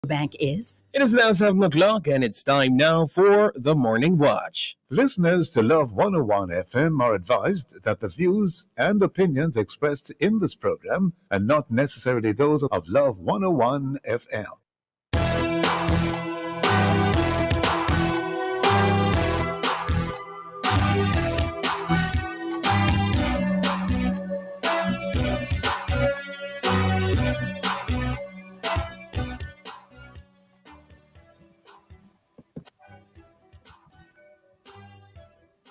Bank is. It is now 7 o'clock, and it's time now for the Morning Watch. Listeners to Love 101 FM are advised that the views and opinions expressed in this program are not necessarily those of Love 101 FM.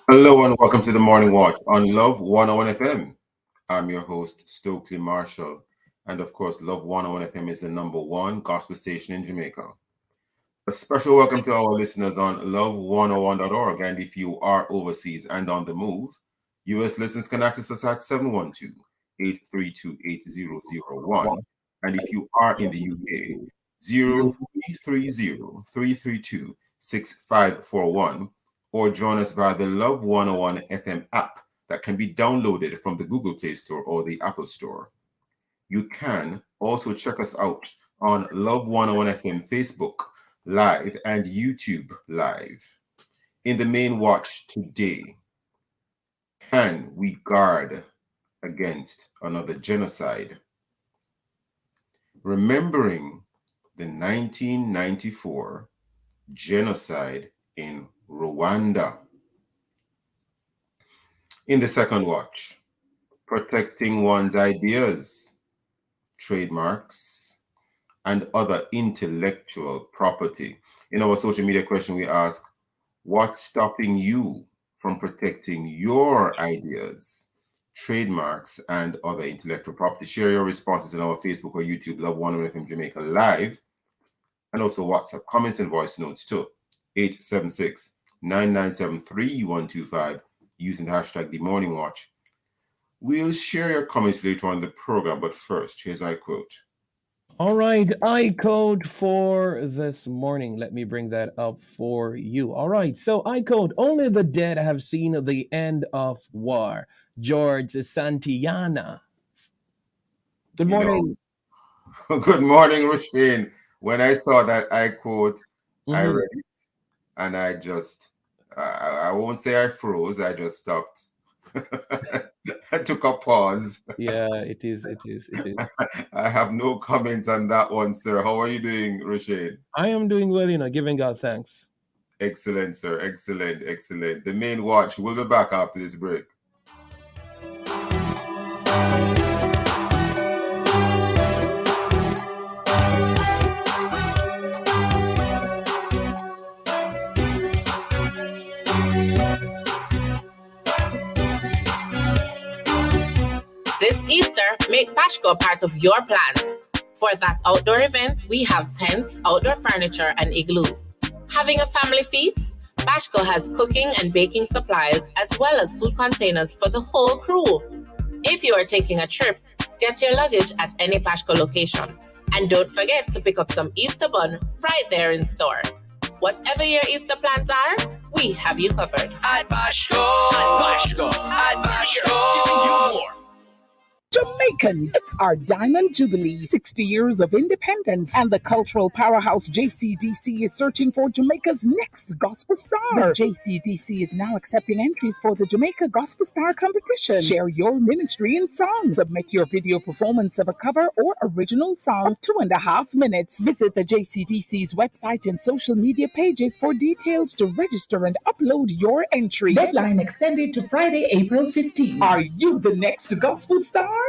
Hello and welcome to the Morning Watch on Love 101 FM. I'm your host, Stokeley Marshall. And of course, Love 101 FM is the #1 gospel station in Jamaica. A special welcome to our listeners on love101.org. And if you are overseas and on the move, US listeners can access us at 712-832-8001. And if you are in the UK, 0330-332-6541. Or join us via the Love 101 FM app that can be downloaded from the Google Play Store or the Apple Store. You can also check us out on Love 101 FM Facebook Live and YouTube Live. In the main watch today, can we guard against another genocide? Remembering the 1994 genocide in Rwanda. In the second watch, protecting one's ideas, trademarks, and other intellectual property. In our social media question, we ask, what's stopping you from protecting your ideas, trademarks, and other intellectual property? Share your responses in our Facebook or YouTube Love 101 FM Jamaica Live, and also WhatsApp comments and voice notes too. 876-997-3125 using the hashtag The Morning Watch. We'll share your comments later on in the program, but first, here's our quote. All right, I code for this morning. Let me bring that up for you. All right, so I code, only the dead have seen the end of war. George Santayana. Good morning. Good morning, Rushine. When I saw that I quote, I read it. And I just, I won't say I froze, I just stopped. I took a pause. Yeah, it is. I have no comment on that one, sir. How are you doing, Rashid? I am doing well, giving God thanks. Excellent, sir. Excellent. The main watch. We'll be back after this break. This Easter, make Pashko part of your plans. For that outdoor event, we have tents, outdoor furniture, and igloos. Having a family feast? Pashko has cooking and baking supplies, as well as food containers for the whole crew. If you are taking a trip, get your luggage at any Pashko location. And don't forget to pick up some Easter bun right there in store. Whatever your Easter plans are, we have you covered. At Pashko, giving you more. Jamaicans, it's our Diamond Jubilee, 60 years of independence, and the cultural powerhouse JCDC is searching for Jamaica's next gospel star. The JCDC is now accepting entries for the Jamaica Gospel Star competition. Share your ministry in song. Submit your video performance of a cover or original song of 2.5 minutes. Visit the JCDC's website and social media pages for details to register and upload your entry. Deadline extended to Friday, April 15. Are you the next gospel star?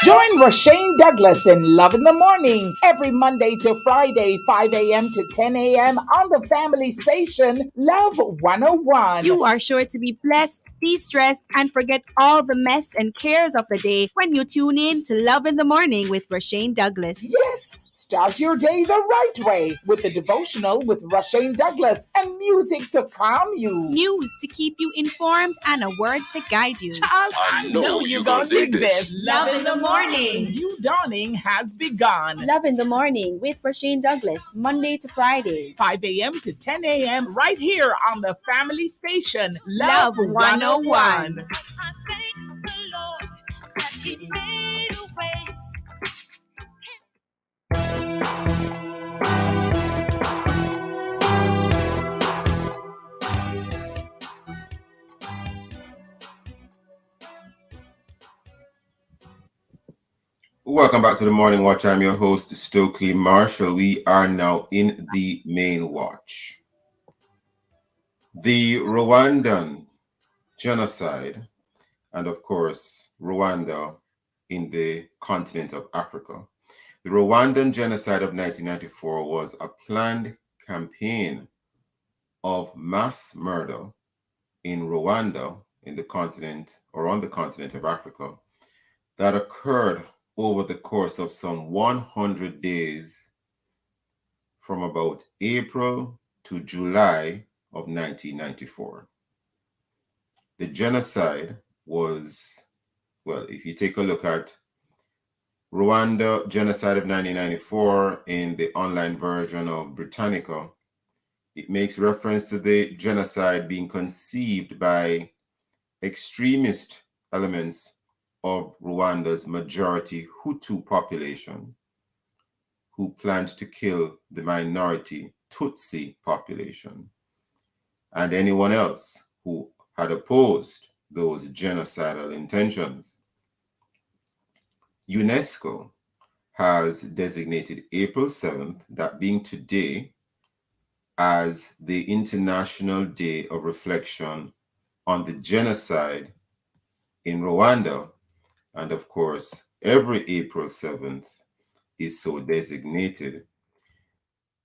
Join Roshane Douglas in Love in the Morning every Monday to Friday, 5 a.m. to 10 a.m. on the family station, Love 101. You are sure to be blessed, de-stressed, and forget all the mess and cares of the day when you tune in to Love in the Morning with Roshane Douglas. Yes! Start your day the right way with the devotional with Roshane Douglas and music to calm you. News to keep you informed and a word to guide you. Child, I know you're gonna dig this. Love in the Morning. New dawning has begun. Love in the Morning with Roshane Douglas, Monday to Friday, 5 a.m. to 10 a.m. right here on the family station, Love 101. I thank the Lord. He made a way. Welcome back to the Morning Watch. I'm your host, Stokeley Marshall. We are now in the main watch. The Rwandan genocide, and of course, Rwanda in the continent of Africa. The Rwandan genocide of 1994 was a planned campaign of mass murder in Rwanda in the continent or on the continent of Africa that occurred over the course of some 100 days from about April to July of 1994. The genocide was, well, if you take a look at Rwanda Genocide of 1994 in the online version of Britannica, it makes reference to the genocide being conceived by extremist elements of Rwanda's majority Hutu population who planned to kill the minority Tutsi population and anyone else who had opposed those genocidal intentions. UNESCO has designated April 7th, that being today, as the International Day of Reflection on the Genocide in Rwanda. And of course, every April 7th is so designated.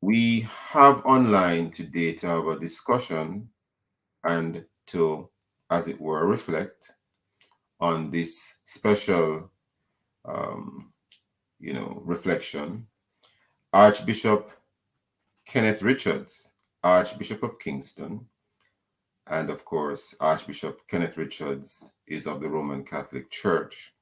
We have online today to have a discussion and to, as it were, reflect on this special, reflection. Archbishop Kenneth Richards, Archbishop of Kingston, and of course, Archbishop Kenneth Richards is of the Roman Catholic Church.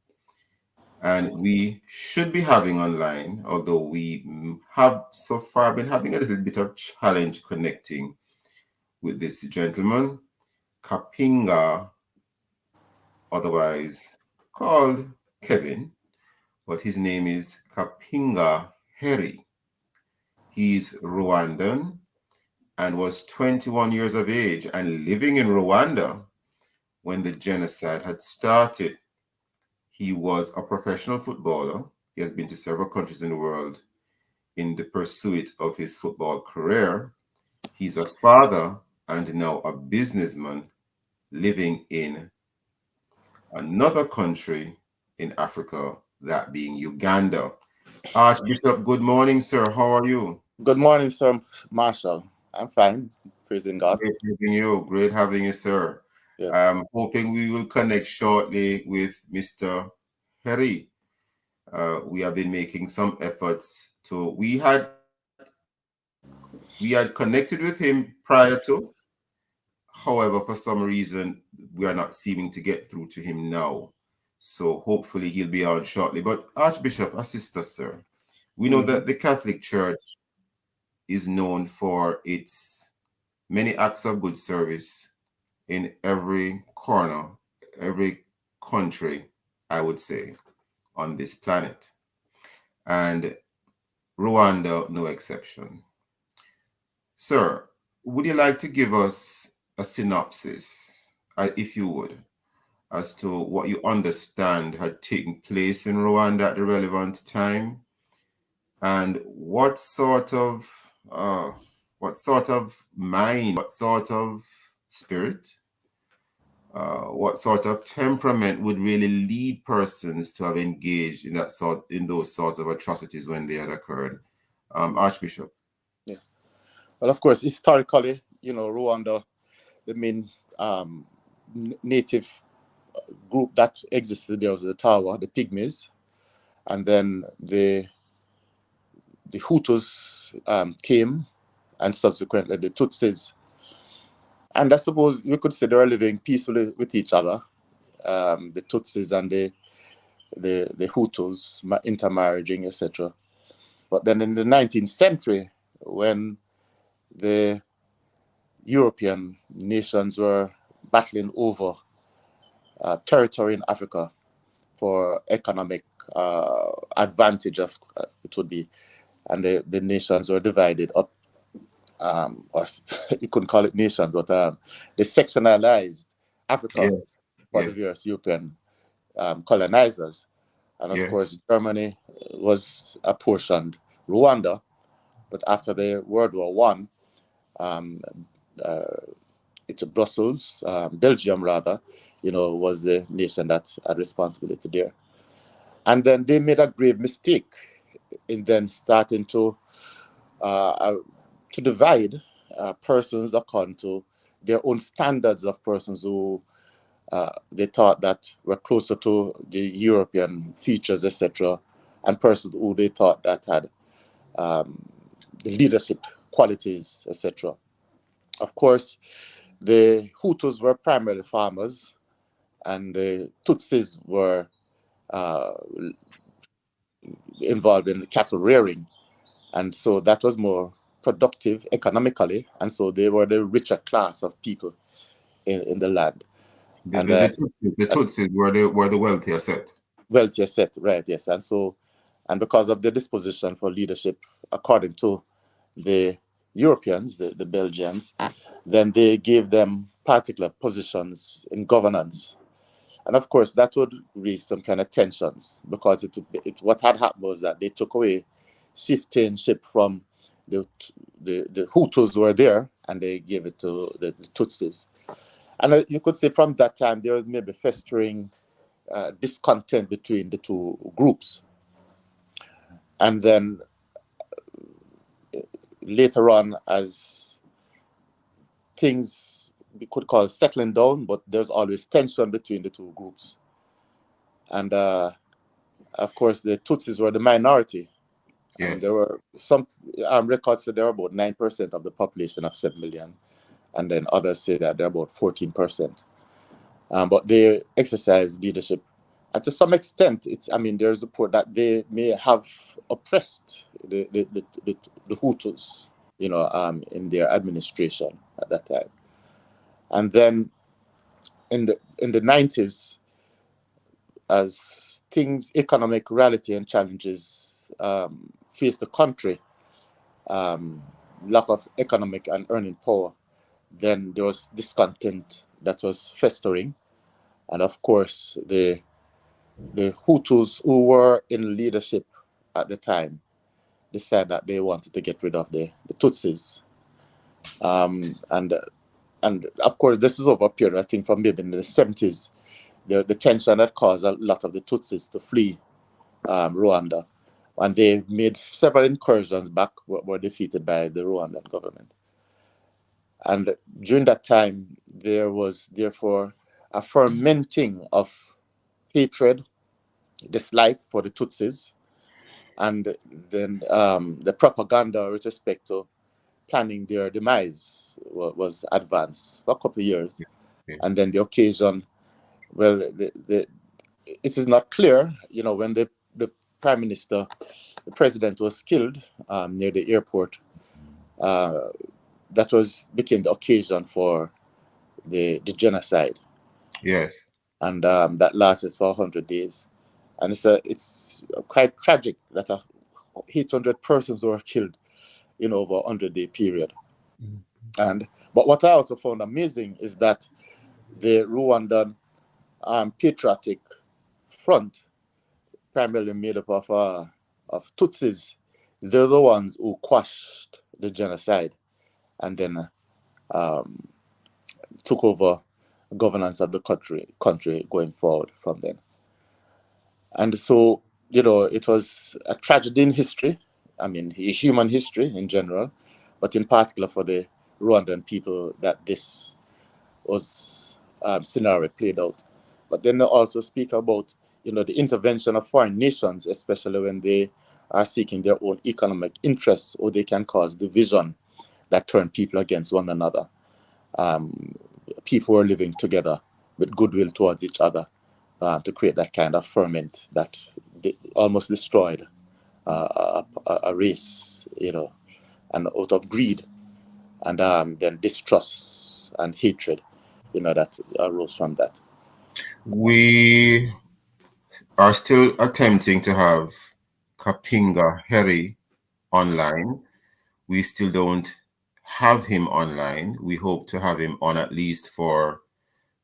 And we should be having online, although we have so far been having a little bit of challenge connecting with this gentleman, Kapinga, otherwise called Kevin, but his name is Kapinga Heri. He's Rwandan and was 21 years of age and living in Rwanda when the genocide had started. He was a professional footballer. He has been to several countries in the world in the pursuit of his football career. He's a father and now a businessman living in another country in Africa, that being Uganda. Archbishop, good morning, sir. How are you? Good morning, Sir Marshall. I'm fine, praising God. Great having you. Great having you, sir. Yeah. I'm hoping we will connect shortly with Mr. Heri. We have been making some efforts to. We had connected with him prior to. However, for some reason, we are not seeming to get through to him now. So hopefully he'll be on shortly. But Archbishop, assist us, sir. We know that the Catholic Church is known for its many acts of good service in every corner, every country, I would say, on this planet. And Rwanda, no exception. Sir, would you like to give us a synopsis, if you would, as to what you understand had taken place in Rwanda at the relevant time, and what sort of mind, what sort of spirit, what sort of temperament would really lead persons to have engaged in those sorts of atrocities when they had occurred, Archbishop? Yeah. Well, of course, historically, Rwanda, the main native group that existed there was the Tawa, the Pygmies, and then the Hutus came, and subsequently the Tutsis. And I suppose we could say they were living peacefully with each other, the Tutsis and the Hutus intermarrying, etc. But then in the 19th century, when the European nations were battling over territory in Africa for economic advantage of it would be, and the nations were divided up, or you couldn't call it nations, but they sectionalized Africa for the various European colonizers. And of course, Germany was apportioned Rwanda, but after the World War I, it's Brussels, Belgium rather, was the nation that had responsibility there. And then they made a grave mistake in then starting to divide persons according to their own standards of persons who they thought that were closer to the European features, etc., and persons who they thought that had the leadership qualities, etc. Of course, the Hutus were primarily farmers, and the Tutsis were involved in cattle rearing, and so that was more productive economically, and so they were the richer class of people in the land. The Tutsis were the wealthier set. Wealthier set, right? Yes, and because of the disposition for leadership, according to the Europeans, the Belgians, then they gave them particular positions in governance. And of course, that would raise some kind of tensions, because what had happened was that they took away chieftainship from the Hutus who were there, and they gave it to the Tutsis. And you could say from that time, there was maybe festering discontent between the two groups. And then later on, as things we could call settling down, but there's always tension between the two groups. And of course, the Tutsis were the minority. Yes. And there were some records that there were about 9% of the population of 7 million. And then others say that they're about 14%. But they exercise leadership. And to some extent, there's a report that they may have oppressed the Hutus, in their administration at that time. And then in the 90s, as economic reality and challenges faced the country, lack of economic and earning power, then there was discontent that was festering. And of course, the Hutus who were in leadership at the time decided that they wanted to get rid of the Tutsis. And of course, this is over a period, I think, from maybe in the 70s, the tension that caused a lot of the Tutsis to flee Rwanda. And they made several incursions back, were defeated by the Rwandan government. And during that time, there was therefore a fermenting of hatred, dislike for the Tutsis, and then the propaganda with respect to planning their demise was advanced for a couple of years. Yeah. And then the occasion, well, it is not clear, when the prime minister, the president was killed near the airport, that became the occasion for the genocide. Yes. And that lasted for 100 days. And it's quite tragic that 800 persons were killed in over a 100-day period. Mm-hmm. But what I also found amazing is that the Rwandan Patriotic Front, primarily made up of Tutsis, they're the ones who quashed the genocide and then took over governance of the country going forward from then. And so, it was a tragedy in history, human history in general, but in particular for the Rwandan people that this was scenario played out. But then they also speak about, the intervention of foreign nations, especially when they are seeking their own economic interests, or they can cause division that turn people against one another. People were living together with goodwill towards each other to create that kind of ferment that almost destroyed a race, and out of greed, and then distrust and hatred, that arose from that. are still attempting to have Kapinga Heri online. We still don't have him online. We hope to have him on at least for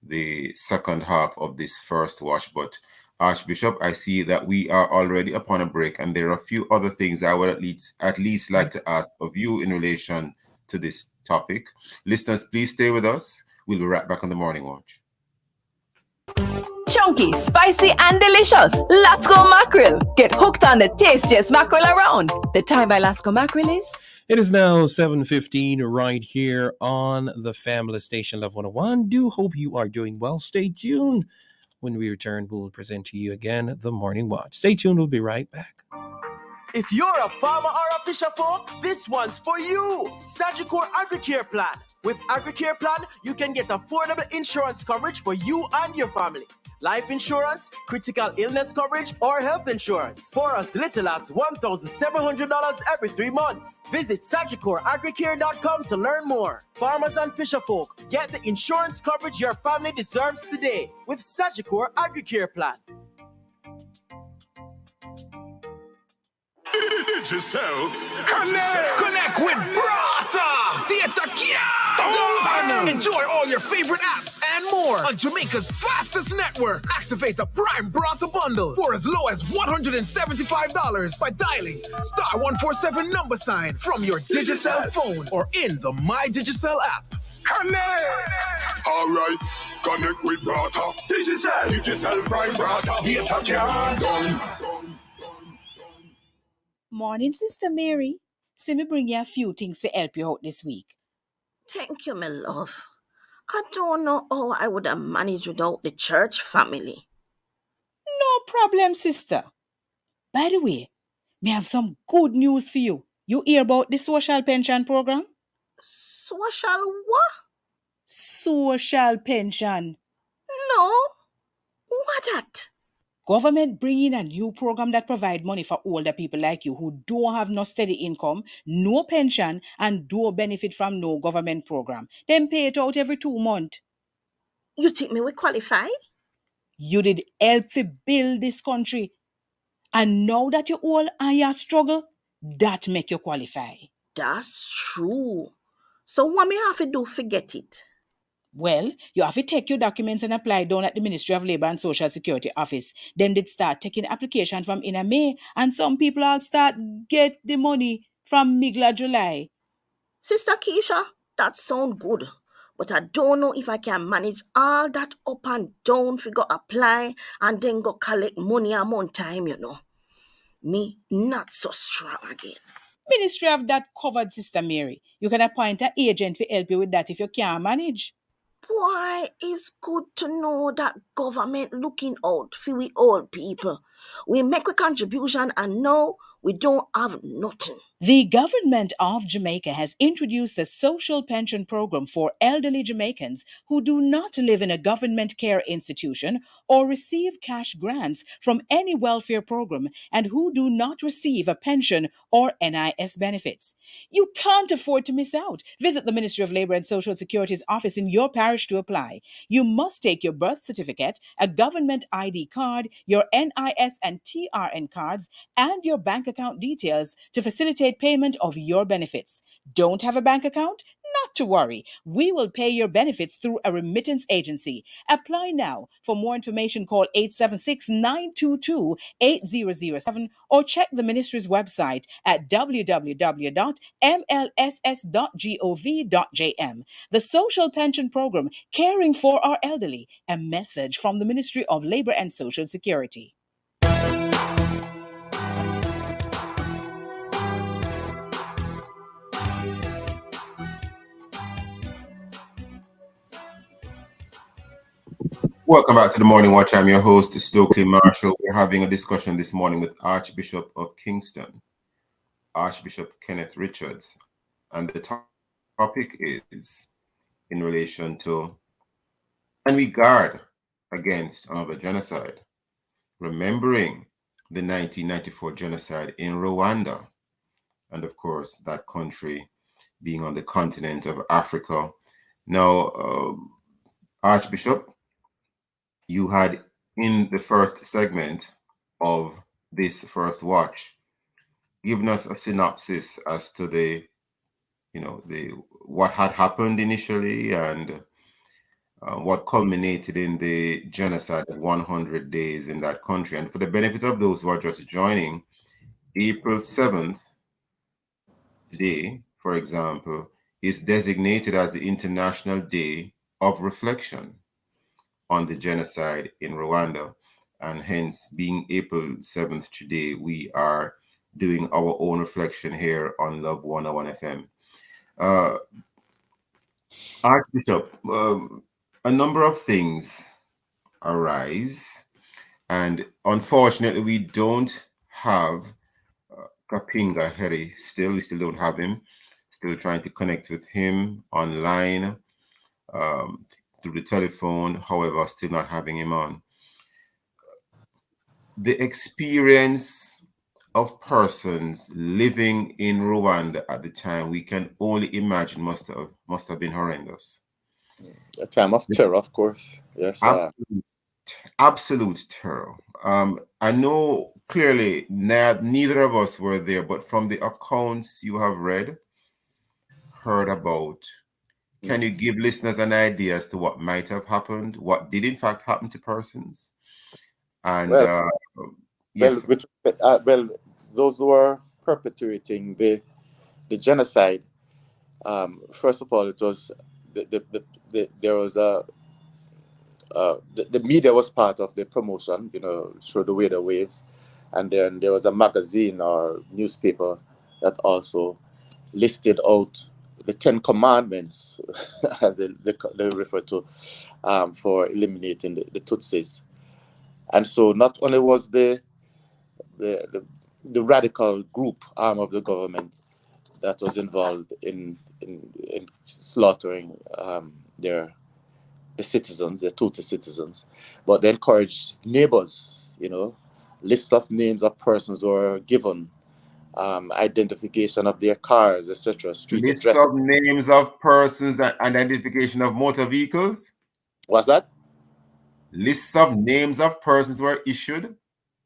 the second half of this first watch. But Archbishop, I see that we are already upon a break, and there are a few other things I would at least like to ask of you in relation to this topic. Listeners, please stay with us. We'll be right back on the Morning Watch. Chunky, spicy, and delicious. Lasco mackerel. Get hooked on the tastiest mackerel around. The time by Lasco mackerel is... It is now 7:15 right here on the Family Station Love 101. Do hope you are doing well. Stay tuned. When we return, we'll present to you again the Morning Watch. Stay tuned. We'll be right back. If you're a farmer or a fisher folk, this one's for you. Sagicor AgriCare Plan. With AgriCare Plan, you can get affordable insurance coverage for you and your family. Life insurance, critical illness coverage, or health insurance for as little as $1,700 every 3 months. Visit SagicorAgricare.com to learn more. Farmers and fisher folk, get the insurance coverage your family deserves today with Sagicor AgriCare Plan. Digicel. Connect with Brata. Theater Kia. Enjoy all your favorite apps and more on Jamaica's fastest network. Activate the Prime Brata bundle for as low as $175 by dialing *147 number sign from your Digicel phone or in the My Digicel app. Connect. All right, connect with Brata. Digicel Prime Brata. Theater Kia. Done. Morning, Sister Mary. See me bring you a few things to help you out this week. Thank you, my love. I don't know how I would have managed without the church family. No problem, sister. By the way, me have some good news for you. You hear about the social pension program? Social what? Social pension. No. What that? Government bring in a new program that provide money for older people like you who don't have no steady income, no pension, and don't benefit from no government program. Then pay it out every 2 months. You think me we qualify? You did help to build this country. And now that you all and you struggle, that make you qualify. That's true. So what me have to do to get it? Well, you have to take your documents and apply down at the Ministry of Labour and Social Security office. Then they'd start taking application from in May, and some people will start get the money from middle of July. Sister Keisha, that sound good. But I don't know if I can manage all that up and down for go apply and then go collect money a month time, you know. Me not so strong again. Ministry of that covered, Sister Mary. You can appoint an agent to help you with that if you can't manage. Boy, it's good to know that government looking out for we old people. We make a contribution and now we don't have nothing. The government of Jamaica has introduced a social pension program for elderly Jamaicans who do not live in a government care institution or receive cash grants from any welfare program and who do not receive a pension or NIS benefits. You can't afford to miss out. Visit the Ministry of Labour and Social Security's office in your parish to apply. You must take your birth certificate, a government ID card, your NIS and TRN cards, and your bank account details to facilitate payment of your benefits. Don't have a bank account? Not to worry. We will pay your benefits through a remittance agency. Apply now. For more information, call 876-922-8007 or check the ministry's website at www.mlss.gov.jm. The Social Pension Program, caring for our elderly. A message from the Ministry of Labour and Social Security. Welcome back to the Morning Watch. I'm your host, Stokeley Marshall. We're having a discussion this morning with Archbishop of Kingston, Archbishop Kenneth Richards. And the topic is in relation to, can we guard against another genocide? Remembering the 1994 genocide in Rwanda. And of course, that country being on the continent of Africa. Now, Archbishop, you had in the first segment of this first watch, giving us a synopsis as to the what had happened initially and what culminated in the genocide of 100 days in that country. And for the benefit of those who are just joining, April 7th, today, for example, is designated as the International Day of Reflection on the genocide in Rwanda. And hence, being April 7th today, we are doing our own reflection here on Love 101 FM. Archbishop, a number of things arise, and unfortunately, we don't have Kapinga Heri still. We still don't have him. Still trying to connect with him online through the telephone. However, still not having him on. The experience of persons living in Rwanda at the time, we can only imagine must have been horrendous. A time of terror, of course. Yes. Absolute terror. I know clearly neither of us were there, but from the accounts you have heard about, can you give listeners an idea as to what might have happened, what did in fact happen to persons? And yes, well, those who are perpetuating the genocide. First of all, it was there was the media was part of the promotion, through the way the waves, and then there was a magazine or newspaper that also listed out the 10 commandments, as they refer to, for eliminating the Tutsis. And so not only was the radical group arm of the government that was involved in slaughtering the citizens, the Tutsi citizens, but they encouraged neighbors, lists of names of persons were given, identification of their cars, etc., street list address. of names of persons and identification of motor vehicles. What's that? Lists of names of persons were issued.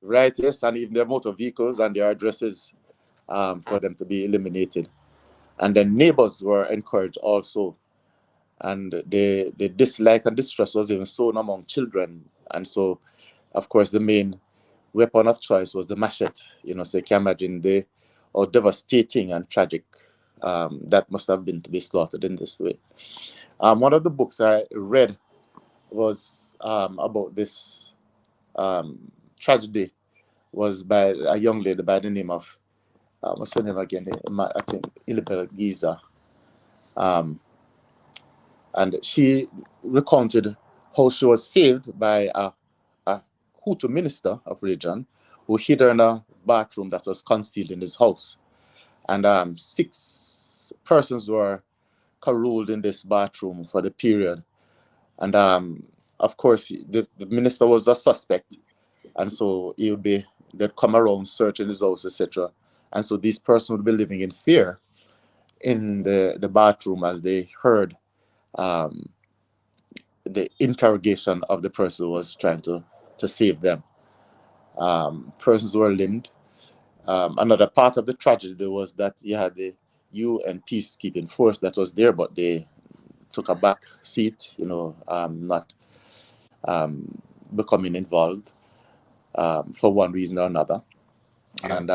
Right, yes, and even their motor vehicles and their addresses, for them to be eliminated. And then neighbors were encouraged also. And the dislike and distrust was even sown among children. And so, of course, the main weapon of choice was the machete. So you can imagine how devastating and tragic that must have been to be slaughtered in this way. One of the books I read was about this tragedy, was by a young lady by the name of, what's her name again? I think Ilibel Giza. And she recounted how she was saved by a Hutu minister of religion who hid her in a bathroom that was concealed in his house. And 6 persons were caroled in this bathroom for the period. And of course, the minister was a suspect. And so they'd come around searching his house, etc. And so these persons would be living in fear in the bathroom as they heard the interrogation of the person who was trying to save them. Persons were limbed. Another part of the tragedy was that you had the UN peacekeeping force that was there, but they took a back seat, not becoming involved for one reason or another. Yeah. And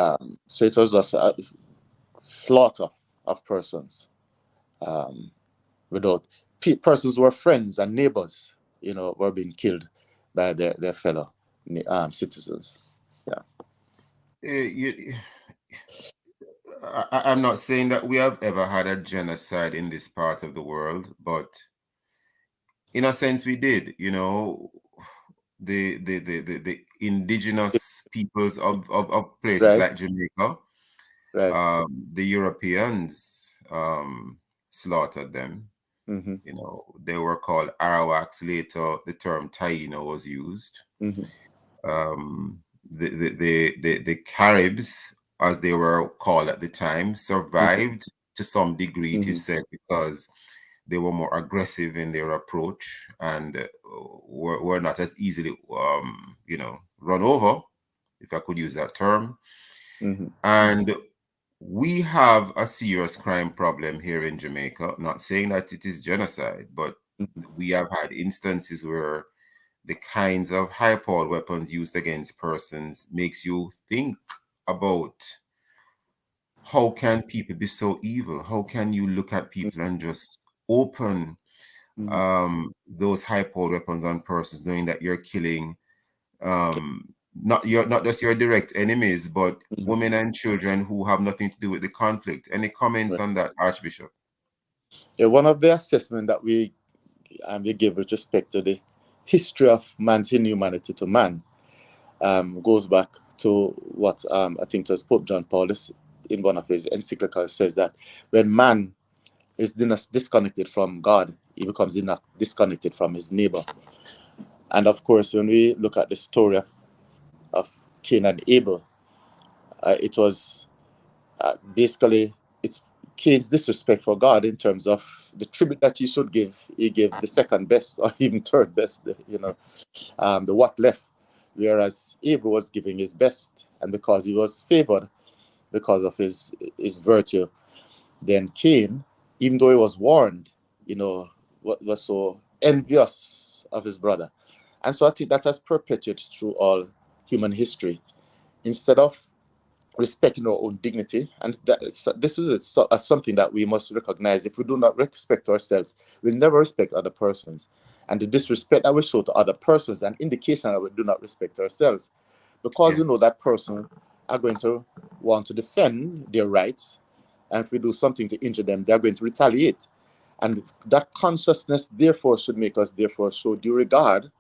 so it was just a slaughter of persons without persons who were friends and neighbors, were being killed by their fellow citizens. Yeah. I'm not saying that we have ever had a genocide in this part of the world, but in a sense we did. The indigenous peoples of places right. like Jamaica, right. The Europeans slaughtered them. Mm-hmm. They were called Arawaks. Later, the term Taino was used. Mm-hmm. The Caribs, as they were called at the time, survived to some degree, it is said, because they were more aggressive in their approach and were not as easily, run over, if I could use that term. Mm-hmm. And we have a serious crime problem here in Jamaica. Not saying that it is genocide, but we have had instances where the kinds of high-powered weapons used against persons makes you think about how can people be so evil? How can you look at people and just open those high-powered weapons on persons, knowing that you're killing not just your direct enemies, but women and children who have nothing to do with the conflict. Any comments on that, Archbishop? Yeah, one of the assessments that we give with respect to the history of man's inhumanity to man goes back to what I think it was Pope John Paul in one of his encyclicals says that when man is disconnected from God, he becomes disconnected from his neighbor. And of course, when we look at the story of Cain and Abel, it was basically it's Cain's disrespect for God in terms of the tribute that he should give. He gave the second best or even third best, the what left. Whereas Abel was giving his best, and because he was favored because of his virtue, then Cain, even though he was warned, was so envious of his brother. And so I think that has perpetuated through all human history. Instead of respecting our own dignity, and this is something that we must recognize. If we do not respect ourselves, we'll never respect other persons. And the disrespect that we show to other persons is an indication that we do not respect ourselves. Because we know that person are going to want to defend their rights, and if we do something to injure them, they're going to retaliate. And that consciousness, therefore, should make us, show due regard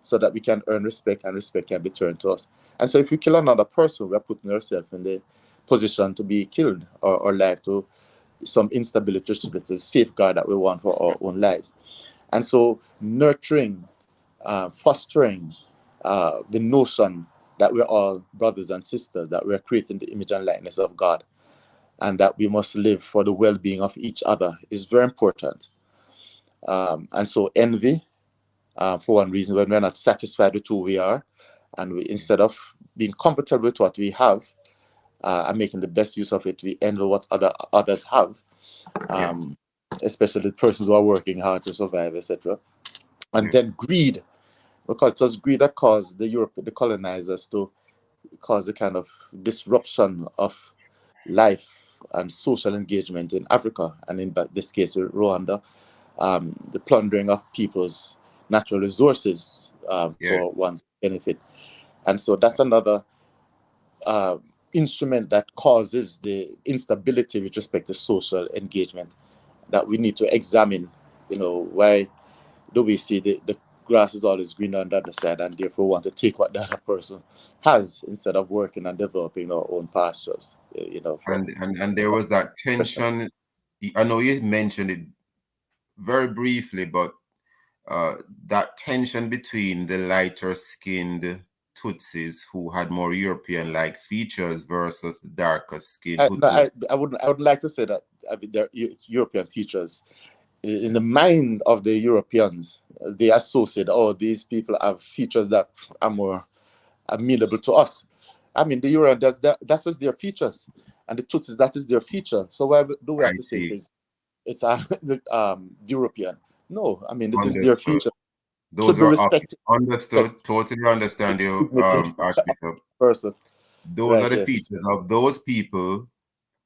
so that we can earn respect and respect can be turned to us. And so if we kill another person, we're putting ourselves in the position to be killed or life to some instability to safeguard that we want for our own lives. And so nurturing, fostering the notion that we're all brothers and sisters, that we're creating the image and likeness of God, and that we must live for the well-being of each other is very important. And so envy, for one reason, when we're not satisfied with who we are, and we, instead of being comfortable with what we have and making the best use of it, we envy what others have, especially persons who are working hard to survive, etc. And then greed, because it was greed that caused the colonizers to cause a kind of disruption of life and social engagement in Africa, and in this case with Rwanda, the plundering of people's natural resources for one's benefit. And so that's another instrument that causes the instability with respect to social engagement that we need to examine. Why do we see the grass is always greener on the other side, and therefore want to take what the other person has instead of working and developing our own pastures? And there was that tension. I know you mentioned it very briefly, but that tension between the lighter skinned Tutsis who had more European-like features versus the darker skinned Hutus. I would like to say that they're European features. In the mind of the Europeans, they associate, these people have features that are more amenable to us. I mean, the Europeans, that's just their features, and the Tutsis, that is their feature. So why do we have to say it's European? No, I mean, this is their feature. Those are understood. Totally understand you, Archbishop. Person. Those are the features of those people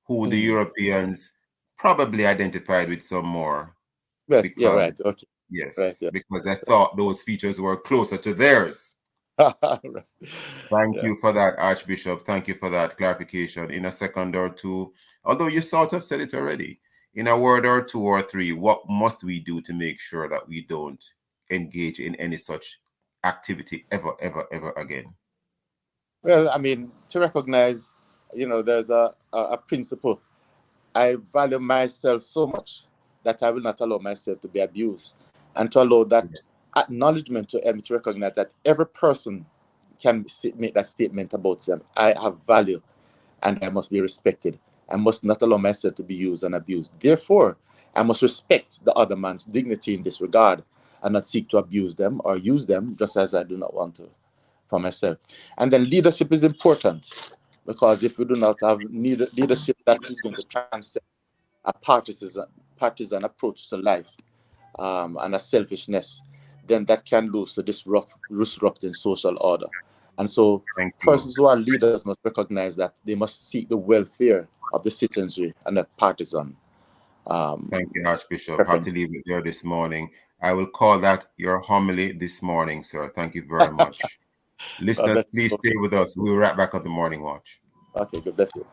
who the Europeans probably identified with some more. Right. Okay. Yes. Right, yeah. Because I thought those features were closer to theirs. Right. Thank you for that, Archbishop. Thank you for that clarification. In a second or two, although you sort of said it already, in a word or two or three, what must we do to make sure that we don't engage in any such activity ever again? Well, I mean, to recognize, there's a principle. I value myself so much that I will not allow myself to be abused, and to allow that acknowledgement to help me to recognize that every person can make that statement about them. I have value and I must be respected. I must not allow myself to be used and abused. Therefore, I must respect the other man's dignity in this regard and not seek to abuse them or use them, just as I do not want to for myself. And then leadership is important, because if we do not have leadership that is going to transcend a partisan approach to life, and a selfishness, then that can lose to disrupting social order. And so persons who are leaders must recognize that they must seek the welfare of the citizenry and not partisan. Thank you, Archbishop. I have to leave it there this morning. I will call that your homily this morning, sir. Thank you very much. Listeners, please stay with us. We'll be right back on the Morning Watch. Okay, good. Bless you.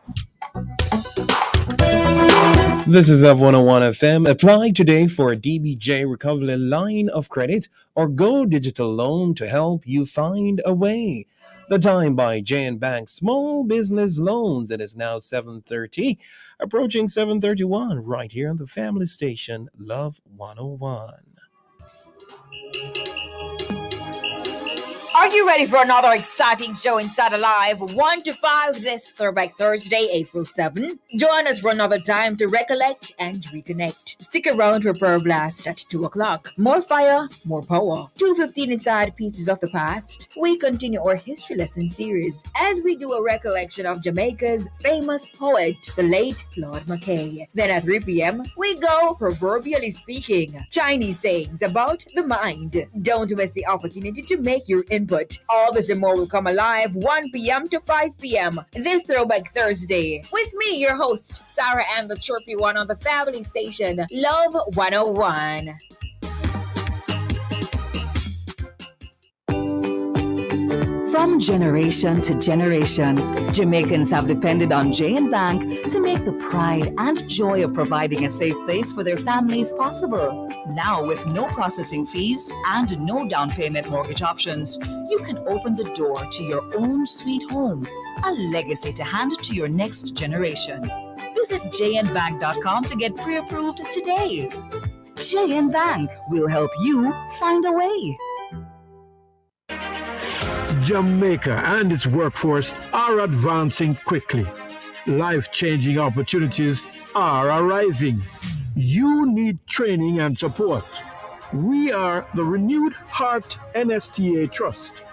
This is F101 FM. Apply today for a DBJ Recovery line of credit or Go Digital loan to help you find a way. The time by J&B Bank Small Business Loans. It is now 7:30, approaching 7:31, right here on the family station, Love 101. Are you ready for another exciting show inside Alive 1 to 5 this Throwback Thursday, April 7? Join us for another time to recollect and reconnect. Stick around for Pearl Blast at 2 o'clock. More fire, more power. 2:15 inside Pieces of the Past. We continue our history lesson series as we do a recollection of Jamaica's famous poet, the late Claude McKay. Then at 3 p.m., we go Proverbially Speaking, Chinese sayings about the mind. Don't miss the opportunity to make your input. All this and more will come alive 1 p.m. to 5 p.m. this Throwback Thursday. With me, your host, Sarah Ann, the chirpy one on the family station, Love 101. From generation to generation, Jamaicans have depended on J&B Bank to make the pride and joy of providing a safe place for their families possible. Now, with no processing fees and no down payment mortgage options, you can open the door to your own sweet home, a legacy to hand to your next generation. Visit jnbank.com to get pre-approved today. J&B Bank will help you find a way. Jamaica and its workforce are advancing quickly. Life-changing opportunities are arising. You need training and support. We are the Renewed Heart NSTA Trust,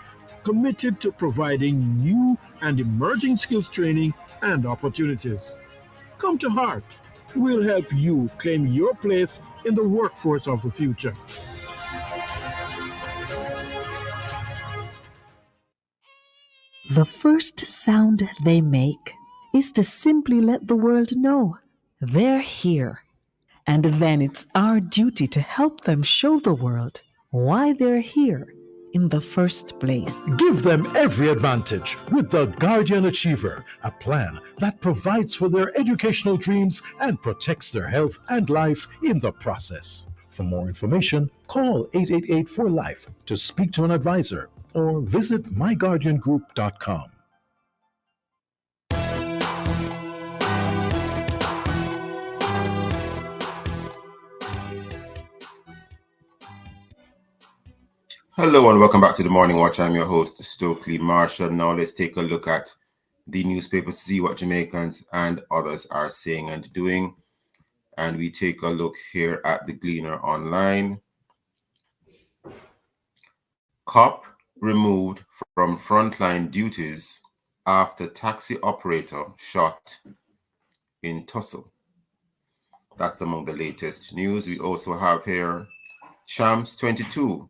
committed to providing new and emerging skills training and opportunities. Come to Heart. We'll help you claim your place in the workforce of the future. The first sound they make is to simply let the world know they're here. And then it's our duty to help them show the world why they're here in the first place. Give them every advantage with the Guardian Achiever, a plan that provides for their educational dreams and protects their health and life in the process. For more information, call 888-4LIFE to speak to an advisor or visit myguardiangroup.com. Hello and welcome back to the Morning Watch. I'm your host, Stokeley Marshall. Now let's take a look at the newspapers to see what Jamaicans and others are saying and doing. And we take a look here at the Gleaner Online. Cop removed from frontline duties after taxi operator shot in tussle. That's among the latest news. We also have here Champs 22.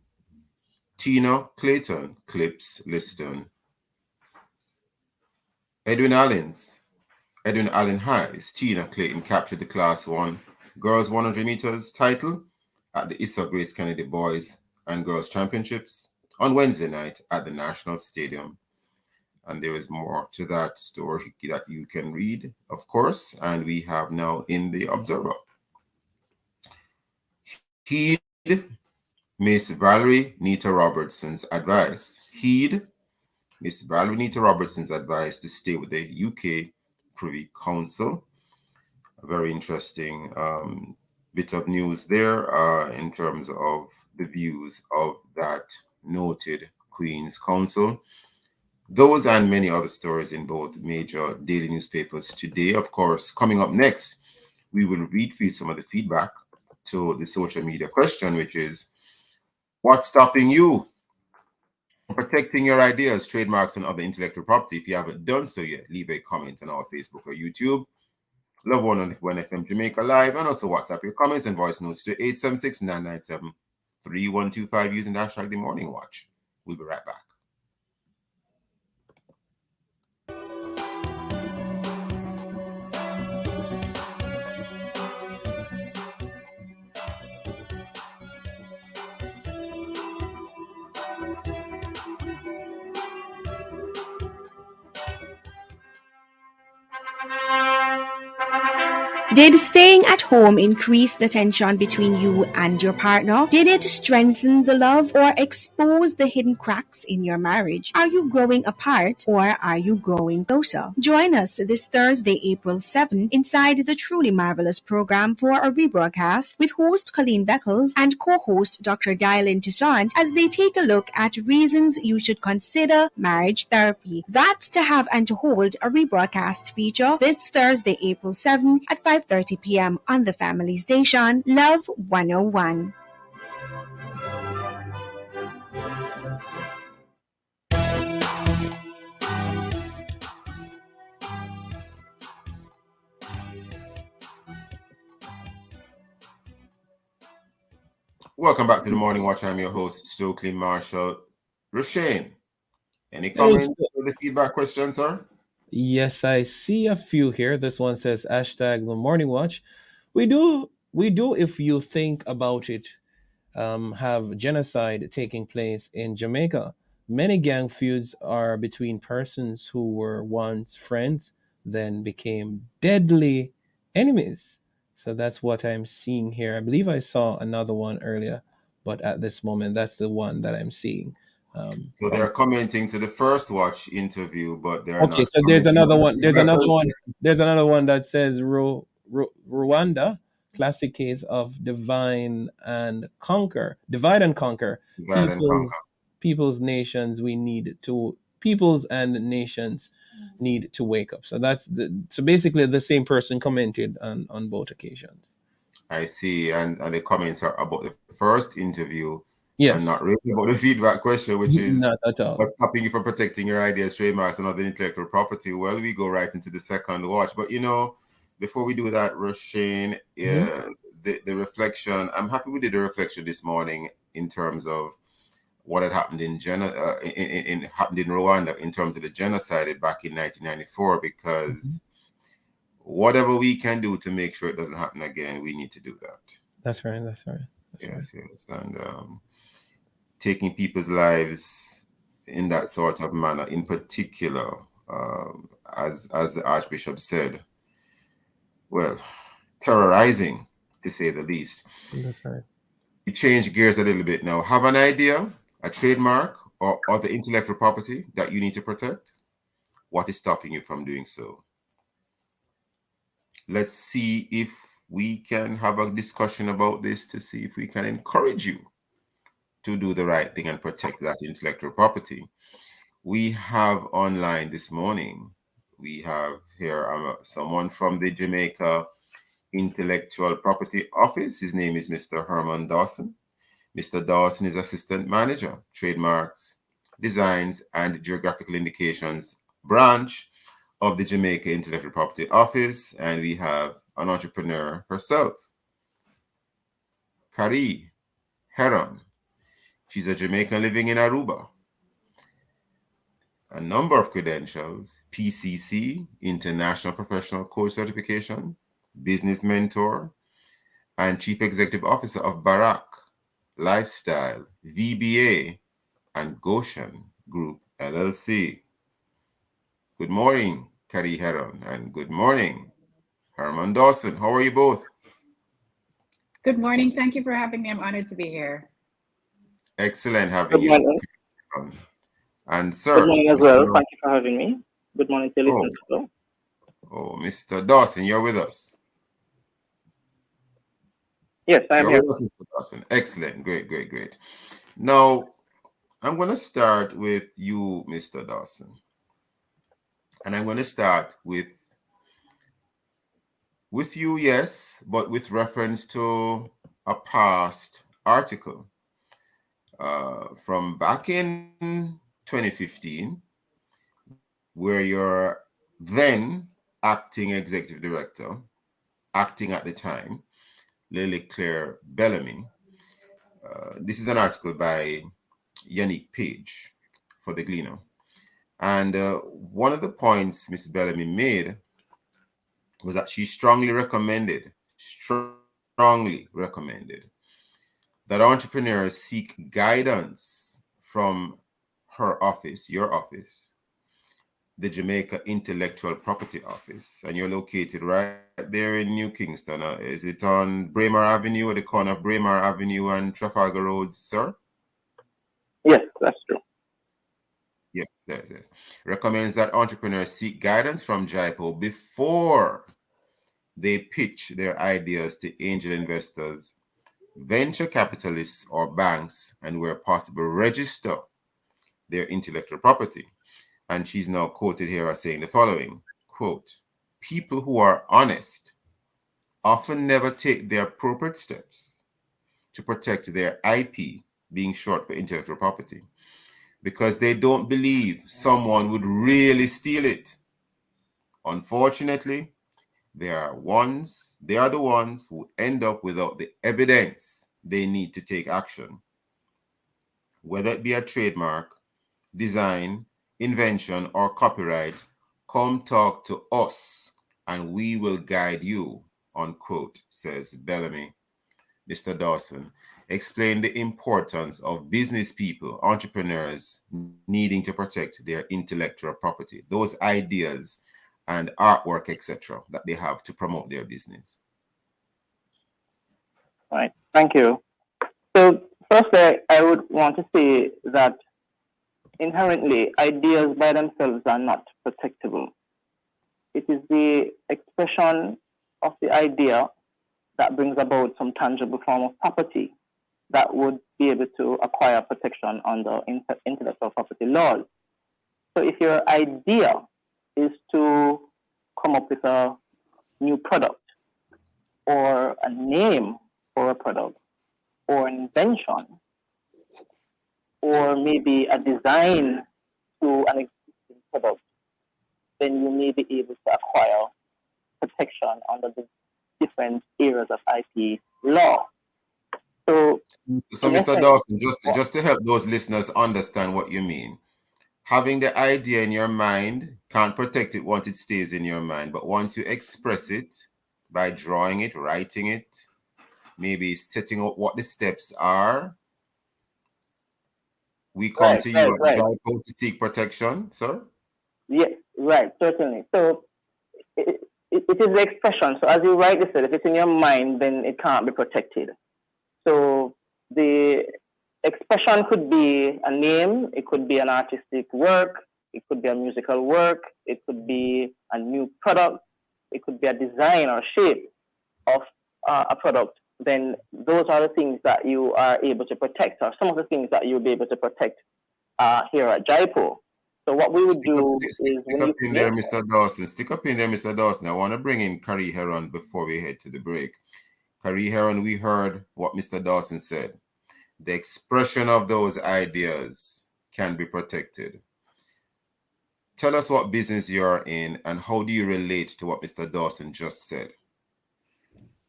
Tina Clayton clips Liston. Edwin Allen Highs. Tina Clayton captured the Class 1 Girls 100 meters title at the Issa Grace Kennedy Boys and Girls Championships on Wednesday night at the National Stadium. And there is more to that story that you can read, of course, and we have now in the Observer. Heed Miss Valerie Nita Robertson's advice. Heed Miss Valerie Nita Robertson's advice to stay with the UK Privy Council. A very interesting bit of news there in terms of the views of that noted Queen's Council. Those and many other stories in both major daily newspapers today. Of course, coming up next, we will read for you some of the feedback to the social media question, which is, what's stopping you protecting your ideas, trademarks, and other intellectual property. If you haven't done so yet, leave a comment on our Facebook or YouTube. Love 101 FM Jamaica Live, and also WhatsApp your comments and voice notes to 876-997-3125 using the hashtag The Morning Watch. We'll be right back. Did staying at home increase the tension between you and your partner? Did it strengthen the love or expose the hidden cracks in your marriage? Are you growing apart or are you growing closer? Join us this Thursday, April 7, inside the Truly Marvelous program for a rebroadcast with host Colleen Beckles and co-host Dr. Dylan Toussaint as they take a look at reasons you should consider marriage therapy. That's to have and to hold a rebroadcast feature this Thursday, April 7 at 5:30 p.m. on the family station, Love 101. Welcome back to the Morning Watch. I'm your host, Stokeley Marshall. Rushane, any Hey, comments or the feedback question, sir? Yes, I see a few here. This one says hashtag the morning watch. We do if you think about it, have genocide taking place in Jamaica. Many gang feuds are between persons who were once friends, then became deadly enemies. So that's what I'm seeing here. I believe I saw another one earlier, but at this moment, that's the one that I'm seeing. So they're commenting to the first watch interview, but they're Okay, not so there's commenting another on the one. There's feedback another one. question. There's another one that says Rwanda, classic case of divide and conquer. Divide and conquer. Peoples and nations need to wake up. So so basically the same person commented on both occasions. I see, and the comments are about the first interview and not Yes, really about the feedback question, which is not at all. what's stopping you from protecting your ideas, trademarks, and other intellectual property. Well, we go right into the second watch, but before we do that, Roshane, the reflection. I'm happy we did a reflection this morning in terms of what had happened happened in Rwanda in terms of the genocide back in 1994, because whatever we can do to make sure it doesn't happen again, we need to do that. That's right. That's right. Yes, and taking people's lives in that sort of manner, in particular, as the Archbishop said, well, terrorizing to say the least. That's right. You change gears a little bit now. Have an idea, a trademark, or other intellectual property that you need to protect? What is stopping you from doing so? Let's see if we can have a discussion about this to see if we can encourage you to do the right thing and protect that intellectual property. We have online this morning, we have here someone from the Jamaica Intellectual Property Office. His name is Mr. Herman Dawson. Mr. Dawson is Assistant Manager, Trademarks, Designs, and Geographical Indications branch of the Jamaica Intellectual Property Office. And we have an entrepreneur herself, Kari Heron. She's a Jamaican living in Aruba. A number of credentials: PCC, International Professional Coach Certification, Business Mentor, and Chief Executive Officer of Barak Lifestyle, VBA, and Goshen Group, LLC. Good morning, Kari Heron, and good morning, Herman Dawson. How are you both? Good morning. Thank you for having me. I'm honored to be here. Excellent having Good morning. you. And sir. Good morning as well. Thank you for having me. Good morning to listeners. Oh, Mr. Dawson, you're with us. Yes, I'm You're here. with us, Mr. Dawson. Excellent. Great. Now, I'm going to start with you, Mr. Dawson. And I'm going to start with you, yes, but with reference to a past article. from back in 2015, where you're then acting executive director, acting at the time, Lily Claire Bellamy. This is an article by Yannick Page for The Gleaner. And one of the points Ms. Bellamy made was that she strongly recommended that entrepreneurs seek guidance from her office, your office, the Jamaica Intellectual Property Office, and you're located right there in New Kingston. Is it on Braemar Avenue, at the corner of Braemar Avenue and Trafalgar Roads, sir? Yes, that's true. Yes. Recommends that entrepreneurs seek guidance from JIPO before they pitch their ideas to angel investors, venture capitalists, or banks, and where possible, register their intellectual property. And she's now quoted here as saying the following, quote, "People who are honest often never take the appropriate steps to protect their IP," being short for intellectual property, "because they don't believe someone would really steal it. Unfortunately, they are the ones who end up without the evidence they need to take action. Whether it be a trademark, design, invention, or copyright, come talk to us and we will guide you," unquote, says Bellamy. Mr. Dawson explained the importance of business people, entrepreneurs, needing to protect their intellectual property, those ideas and artwork, etc., that they have to promote their business. Right. Thank you. So firstly, I would want to say that inherently, ideas by themselves are not protectable. It is the expression of the idea that brings about some tangible form of property that would be able to acquire protection under intellectual property laws. So if your idea is to come up with a new product or a name for a product or an invention or maybe a design to an existing product, then you may be able to acquire protection under the different areas of IP law. So Mr. Dawson, just to help those listeners understand what you mean, having the idea in your mind can't protect it once it stays in your mind, but once you express it by drawing it, writing it, maybe setting out what the steps are, we come to you at JIPO to seek protection, sir? Yes, right, certainly. So it is the expression. So as you rightly said, if it's in your mind, then it can't be protected. So the expression could be a name, it could be an artistic work, it could be a musical work, it could be a new product, it could be a design or shape of a product. Then those are the things that you are able to protect, or some of the things that you'll be able to protect here at JIPO. So what we would do is... Stick up in there, Mr. Dawson. Stick up in there, Mr. Dawson. I want to bring in Carrie Heron before we head to the break. Carrie Heron, we heard what Mr. Dawson said. The expression of those ideas can be protected. Tell us what business you're in and how do you relate to what Mr. Dawson just said?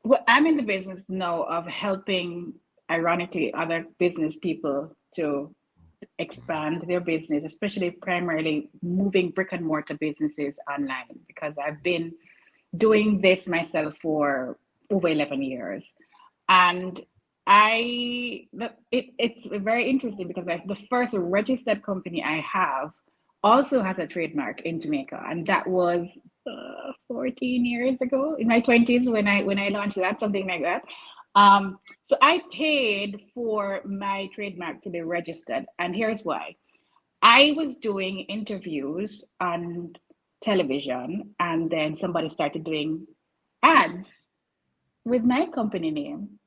Well, I'm in the business now of helping, ironically, other business people to expand their business, especially primarily moving brick and mortar businesses online, because I've been doing this myself for over 11 years. And it's very interesting because the first registered company I have also has a trademark in Jamaica, and that was 14 years ago, in my 20s when I launched that, something like that. So I paid for my trademark to be registered, and here's why. I was doing interviews on television, and then somebody started doing ads with my company name.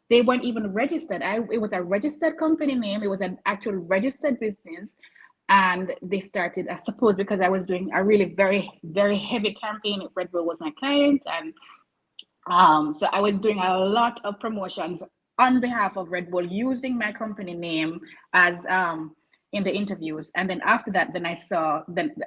They weren't even registered. It was a registered company name. It was an actual registered business. And they started, I suppose, because I was doing a really very, very heavy campaign. Red Bull was my client. And so I was doing a lot of promotions on behalf of Red Bull using my company name as in the interviews. And then after that, then I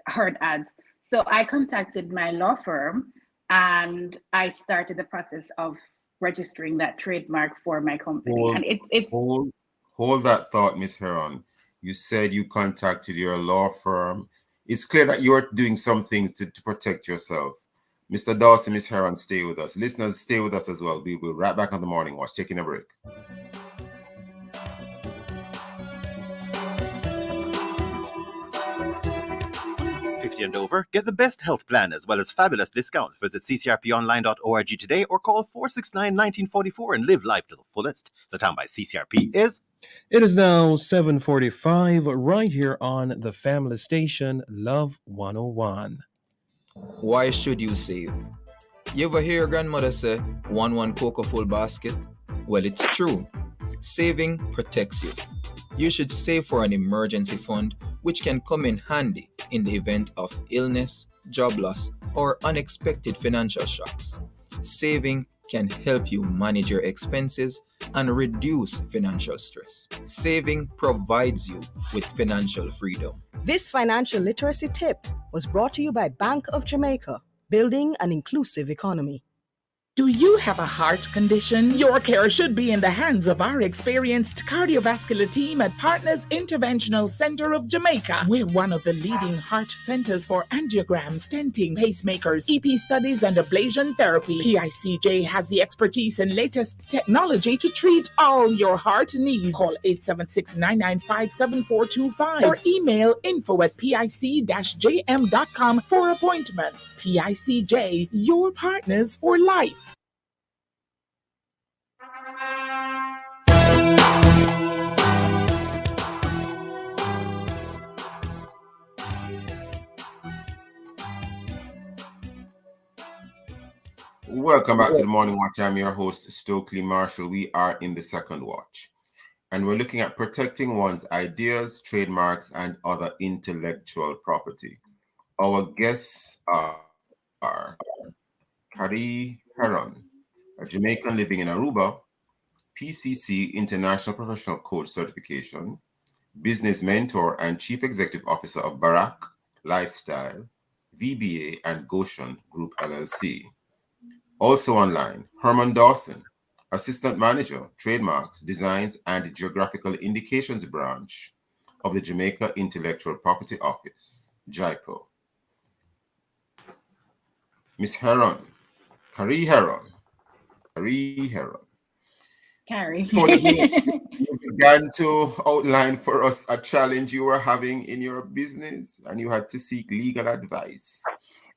heard ads. So I contacted my law firm and I started the process of registering that trademark for my company. And it's Hold that thought, Miss Heron. You said you contacted your law firm. It's clear that you're doing some things to protect yourself. Mr. Dawson, Miss Heron, stay with us. Listeners, stay with us as well. We will be right back on the Morning Watch, taking a break. And over, get the best health plan as well as fabulous discounts. Visit ccrponline.org today or call 469-1944 and live life to the fullest. The time by CCRP is... It is now 7:45 right here on the family station, Love 101. Why should you save? You ever hear your grandmother say, one cocoa full basket? Well, it's true. Saving protects you. You should save for an emergency fund, which can come in handy in the event of illness, job loss, or unexpected financial shocks. Saving can help you manage your expenses and reduce financial stress. Saving provides you with financial freedom. This financial literacy tip was brought to you by Bank of Jamaica, building an inclusive economy. Do you have a heart condition? Your care should be in the hands of our experienced cardiovascular team at Partners Interventional Center of Jamaica. We're one of the leading heart centers for angiogram, stenting, pacemakers, EP studies, and ablation therapy. PICJ has the expertise and latest technology to treat all your heart needs. Call 876-995-7425 or email info@pic-jm.com for appointments. PICJ, your partners for life. Welcome back to the Morning Watch. I'm your host, Stokeley Marshall. We are in the second watch, and we're looking at protecting one's ideas, trademarks, and other intellectual property. Our guests are Carrie Heron, a Jamaican living in Aruba, PCC International Professional Coach Certification, business mentor and chief executive officer of Barack Lifestyle, VBA, and Goshen Group LLC. Also online, Herman Dawson, assistant manager, trademarks, designs, and geographical indications branch of the Jamaica Intellectual Property Office, JIPO. Miss Heron, Carrie Heron. Before you began to outline for us a challenge you were having in your business and you had to seek legal advice.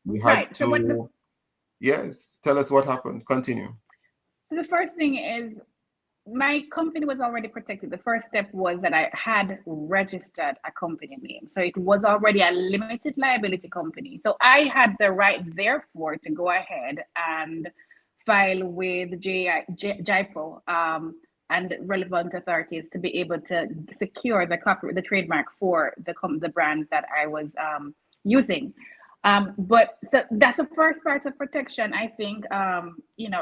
You had Yes, tell us what happened. Continue. So the first thing is my company was already protected. The first step was that I had registered a company name. So it was already a limited liability company. So I had the right, therefore, to go ahead and file with JIPO and relevant authorities to be able to secure the trademark for the brand that I was using. But so that's the first part of protection, I think,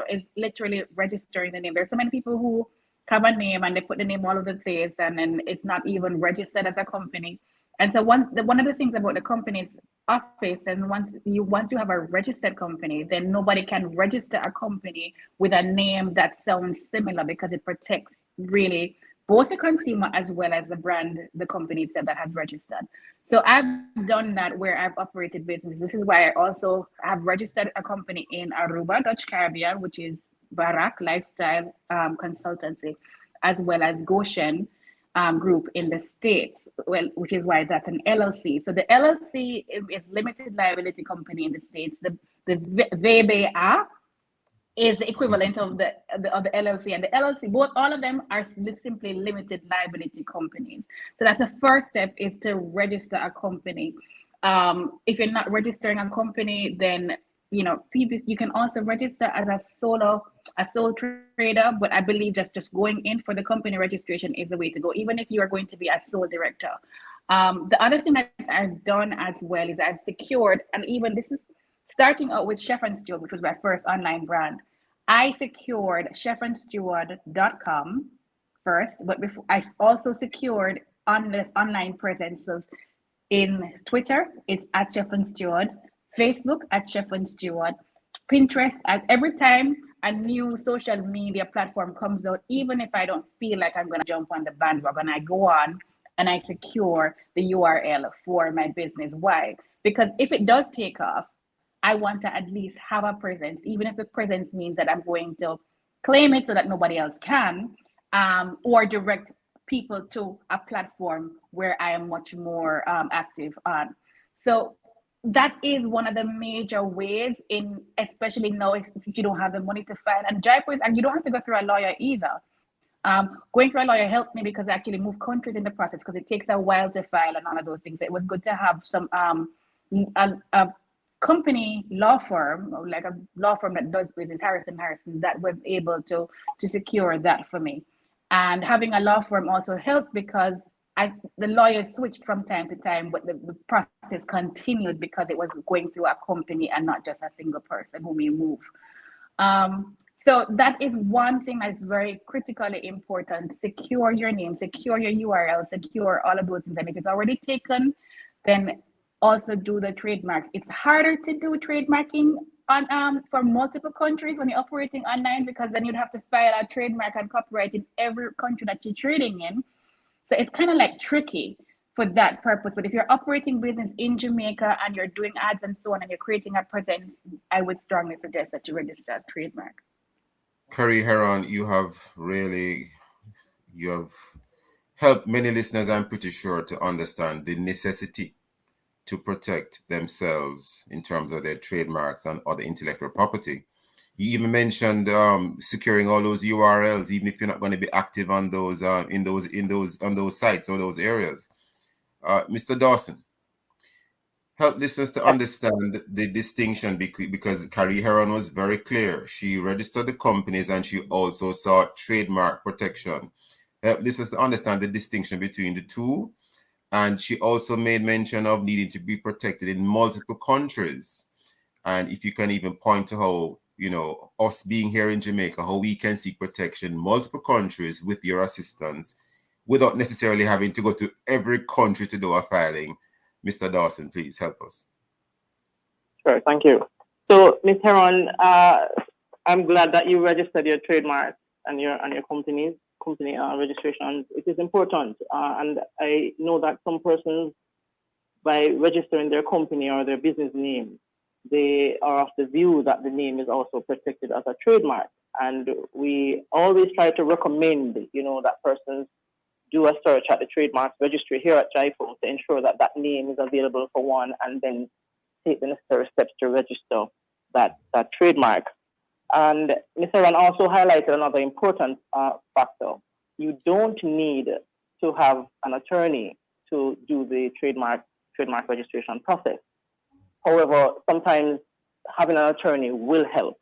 is literally registering the name. There's so many people who have a name and they put the name all over the place and then it's not even registered as a company. And so one of the things about the company's office, and once you have a registered company, then nobody can register a company with a name that sounds similar because it protects really both the consumer as well as the brand, the company itself that has registered. So I've done that where I've operated business. This is why I also have registered a company in Aruba, Dutch Caribbean, which is Barack Lifestyle Consultancy, as well as Goshen Group in the States, which is why that's an LLC. So the LLC is limited liability company in the States. The VBA is the equivalent of the LLC, and the LLC, all of them are simply limited liability companies. So that's the first step, is to register a company. If you're not registering a company, then people, you can also register as a sole trader, but I believe just going in for the company registration is the way to go, even if you are going to be a sole director. The other thing that I've done as well is I've secured, and even this is starting out with Chef and Stew, which was my first online brand. I secured chefandsteward.com first, but before I also secured on this online presence. So in Twitter, it's at Chef and Steward, Facebook at Chef and Steward, Pinterest. At every time a new social media platform comes out, even if I don't feel like I'm going to jump on the bandwagon, I go on and I secure the URL for my business. Why? Because if it does take off, I want to at least have a presence, even if the presence means that I'm going to claim it so that nobody else can, or direct people to a platform where I am much more active on. So that is one of the major ways in, especially now if you don't have the money to file. And Jaipur, and you don't have to go through a lawyer either. Going through a lawyer helped me because I actually moved countries in the process because it takes a while to file and all of those things. So it was good to have some a company law firm, or like a law firm that does business, Harrison, that was able to secure that for me. And having a law firm also helped because the lawyers switched from time to time, but the process continued because it was going through a company and not just a single person who may move. So that is one thing that's very critically important. Secure your name, secure your URL, secure all of those things. And if it's already taken, then also do the trademarks. It's harder to do trademarking on for multiple countries when you're operating online, because then you'd have to file a trademark and copyright in every country that you're trading in. So it's kind of like tricky for that purpose. But if you're operating business in Jamaica and you're doing ads and so on, and you're creating a presence, I would strongly suggest that you register a trademark. Curry Heron, you have helped many listeners, I'm pretty sure, to understand the necessity to protect themselves in terms of their trademarks and other intellectual property. You even mentioned securing all those URLs, even if you're not going to be active on those on those sites or those areas. Mr. Dawson, help listeners to understand the distinction because Carrie Heron was very clear. She registered the companies and she also sought trademark protection. Help listeners to understand the distinction between the two. And she also made mention of needing to be protected in multiple countries. And if you can even point to how, us being here in Jamaica, how we can seek protection in multiple countries with your assistance without necessarily having to go to every country to do a filing. Mr. Dawson, please help us. Sure, thank you. So, Ms. Heron, I'm glad that you registered your trademark and your company registration. It is important, and I know that some persons, by registering their company or their business name, they are of the view that the name is also protected as a trademark. And we always try to recommend, that persons do a search at the trademarks registry here at JIFO to ensure that that name is available for one, and then take the necessary steps to register that trademark. And Ms. Heron also highlighted another important factor. You don't need to have an attorney to do the trademark registration process. However, sometimes having an attorney will help,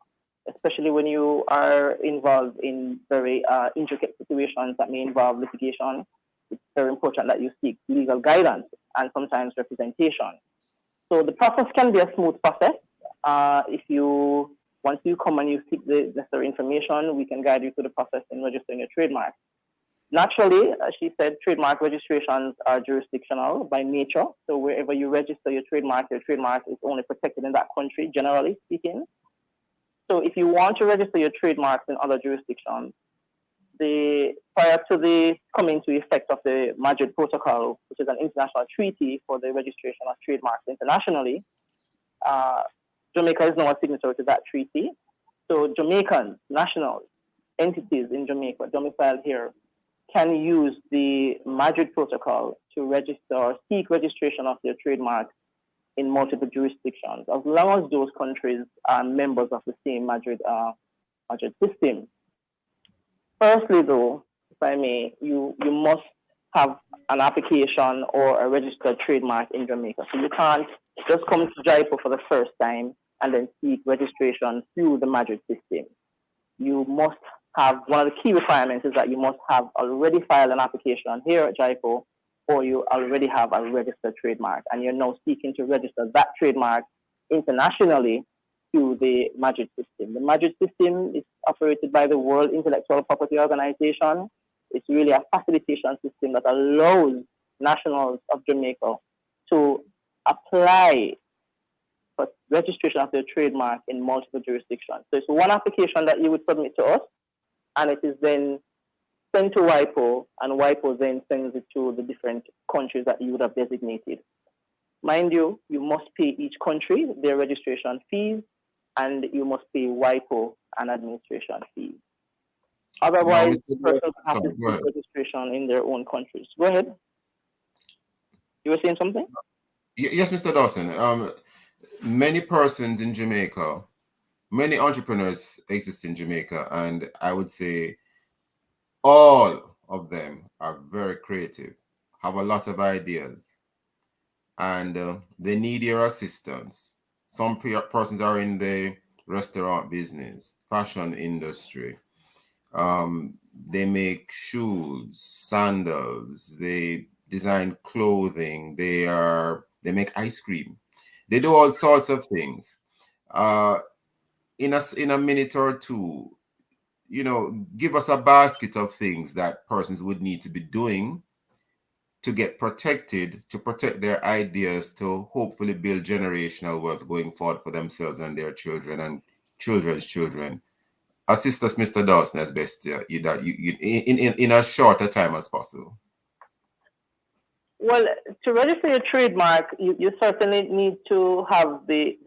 especially when you are involved in very intricate situations that may involve litigation. It's very important that you seek legal guidance and sometimes representation. So the process can be a smooth process. Once you come and you seek the necessary information, we can guide you through the process in registering your trademark. Naturally, as she said, trademark registrations are jurisdictional by nature. So wherever you register your trademark is only protected in that country, generally speaking. So if you want to register your trademarks in other jurisdictions, prior to the coming to effect of the Madrid Protocol, which is an international treaty for the registration of trademarks internationally, Jamaica is now a signatory to that treaty. So Jamaicans, nationals, entities in Jamaica domiciled here can use the Madrid Protocol to register or seek registration of their trademarks in multiple jurisdictions, as long as those countries are members of the same Madrid system. Firstly, though, if I may, you must have an application or a registered trademark in Jamaica. So you can't just come to JIPO for the first time and then seek registration through the Madrid system. You must have, one of the key requirements is that you must have already filed an application here at JIPO, or you already have a registered trademark, and you're now seeking to register that trademark internationally to the MAGID system. The MAGID system is operated by the World Intellectual Property Organization. It's really a facilitation system that allows nationals of Jamaica to apply for registration of their trademark in multiple jurisdictions. So it's one application that you would submit to us, and it is then sent to WIPO, and WIPO then sends it to the different countries that you would have designated. Mind you, you must pay each country their registration fees, and you must pay WIPO an administration fee. Otherwise, persons have to seek registration in their own countries. Go ahead. You were saying something? Yes, Mr. Dawson. Many persons in Jamaica, many entrepreneurs exist in Jamaica, and I would say all of them are very creative, have a lot of ideas, and they need your assistance. Some persons are in the restaurant business, fashion industry. They make shoes, sandals, they design clothing, they make ice cream. They do all sorts of things. In a minute or two, give us a basket of things that persons would need to be doing to get protected, to protect their ideas, to hopefully build generational wealth going forward for themselves and their children and children's children. Assist us, Mr. Dawson, as best in as short a time as possible. Well, to register your trademark, you certainly need to have the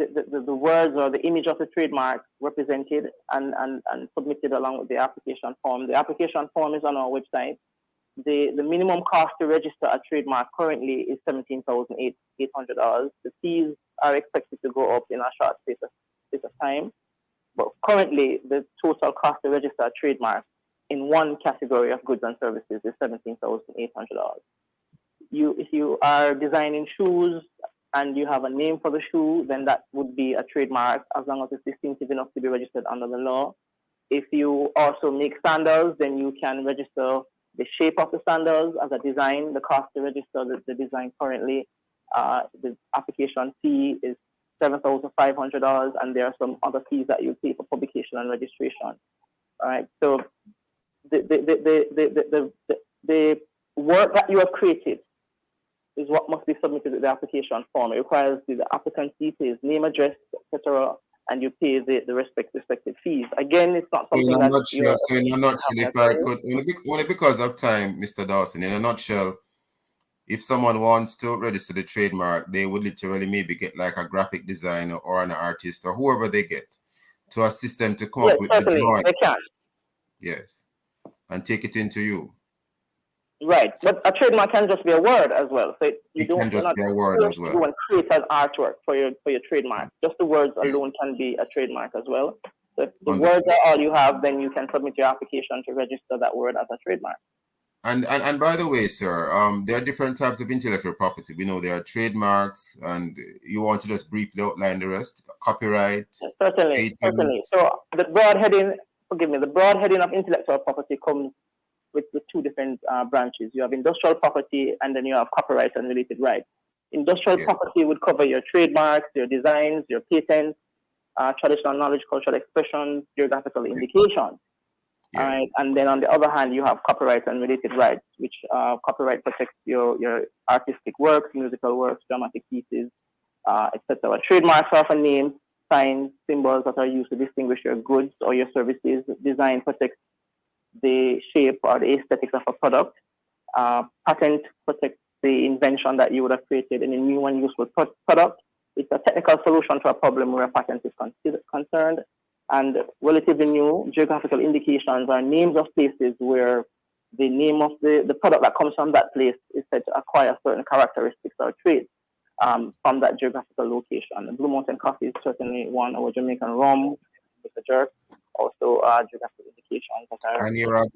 words or the image of the trademark represented and submitted along with the application form. The application form is on our website. The minimum cost to register a trademark currently is $17,800. The fees are expected to go up in a short space of time. But currently, the total cost to register a trademark in one category of goods and services is $17,800. If you are designing shoes and you have a name for the shoe, then that would be a trademark as long as it's distinctive enough to be registered under the law. If you also make sandals, then you can register the shape of the sandals as a design. The cost to register the design currently, the application fee is $7,500, and there are some other fees that you pay for publication and registration. All right. So the work that you have created is what must be submitted to the application form. It requires the applicant's details, name, address, etc., and you pay the respective fees. Again, it's not something in a nutshell, if I could, only because of time, Mr. Dawson, in a nutshell, if someone wants to register the trademark, they would literally maybe get like a graphic designer or an artist or whoever they get to assist them to come up with the drawing. They can. Yes, and take it into you. Right, but a trademark can just be a word as well. So it can just be a word as well. Go and create an artwork for your trademark. Just the words alone can be a trademark as well. So if the words are all you have, then you can submit your application to register that word as a trademark. And by the way, sir, there are different types of intellectual property. We know there are trademarks, and you want to just briefly outline the rest. Copyright. Certainly. So the broad heading of intellectual property comes with two different branches. You have industrial property, and then you have copyright and related rights. Industrial property would cover your trademarks, your designs, your patents, traditional knowledge, cultural expressions, geographical indications. All right. And then on the other hand, you have copyright and related rights, which copyright protects your artistic works, musical works, dramatic pieces, etc. Trademarks are for names, signs, symbols that are used to distinguish your goods or your services. Design protects the shape or the aesthetics of a product. Patent protects the invention that you would have created in a new and useful product. It's a technical solution to a problem where a patent is concerned. And relatively new, geographical indications are names of places where the name of the product that comes from that place is said to acquire certain characteristics or traits from that geographical location. The Blue Mountain coffee is certainly one, or Jamaican rum, with the jerk. Also, geographical indications that are. And you're at,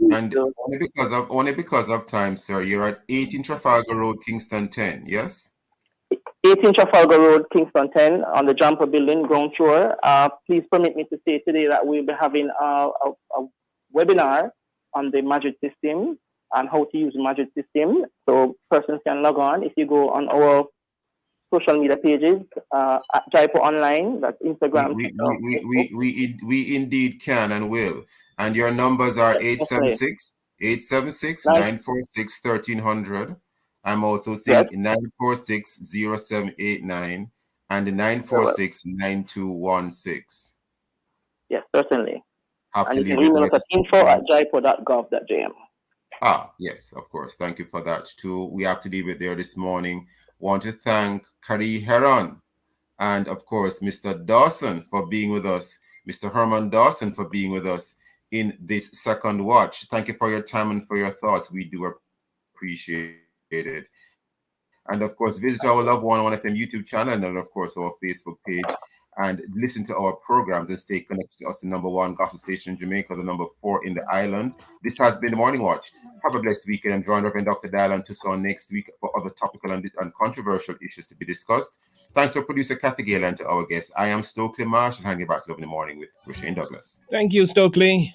only because of time, sir. You're at 18 Trafalgar Road, Kingston 10. Yes. 18 Trafalgar Road, Kingston 10, on the Jumper Building, ground floor. Please permit me to say today that we'll be having a webinar on the MAGID system and how to use the MAGID system. So persons can log on. If you go on our social media pages at Jaipur Online. That's Instagram, TikTok, Facebook. We indeed can and will. And your numbers are 876-946-1300. I'm also seeing 946-0789 and the 946-9216. Yes, certainly. Have And to you can leave it email there us at info@jaipur.gov.jm. Yes, of course. Thank you for that too. We have to leave it there this morning. Want to thank Kari Heron and, of course, Mr. Dawson for being with us, Mr. Herman Dawson for being with us in this second watch. Thank you for your time and for your thoughts. We do appreciate it. And, of course, visit our Love 101 FM YouTube channel and, of course, our Facebook page and listen to our programs and stay connected to us, the number one gospel station in Jamaica, the number 4 in the island. This has been the Morning Watch. Have a blessed weekend and join Reverend Dr. Dylan Tucson next week for other topical and controversial issues to be discussed. Thanks to our producer, Kathy Gale, and to our guests. I am Stokeley Marshall, handing back to Love in the Morning with Roshane Douglas. Thank you, Stokeley.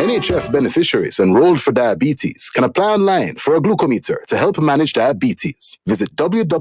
NHF beneficiaries enrolled for diabetes can apply online for a glucometer to help manage diabetes. Visit www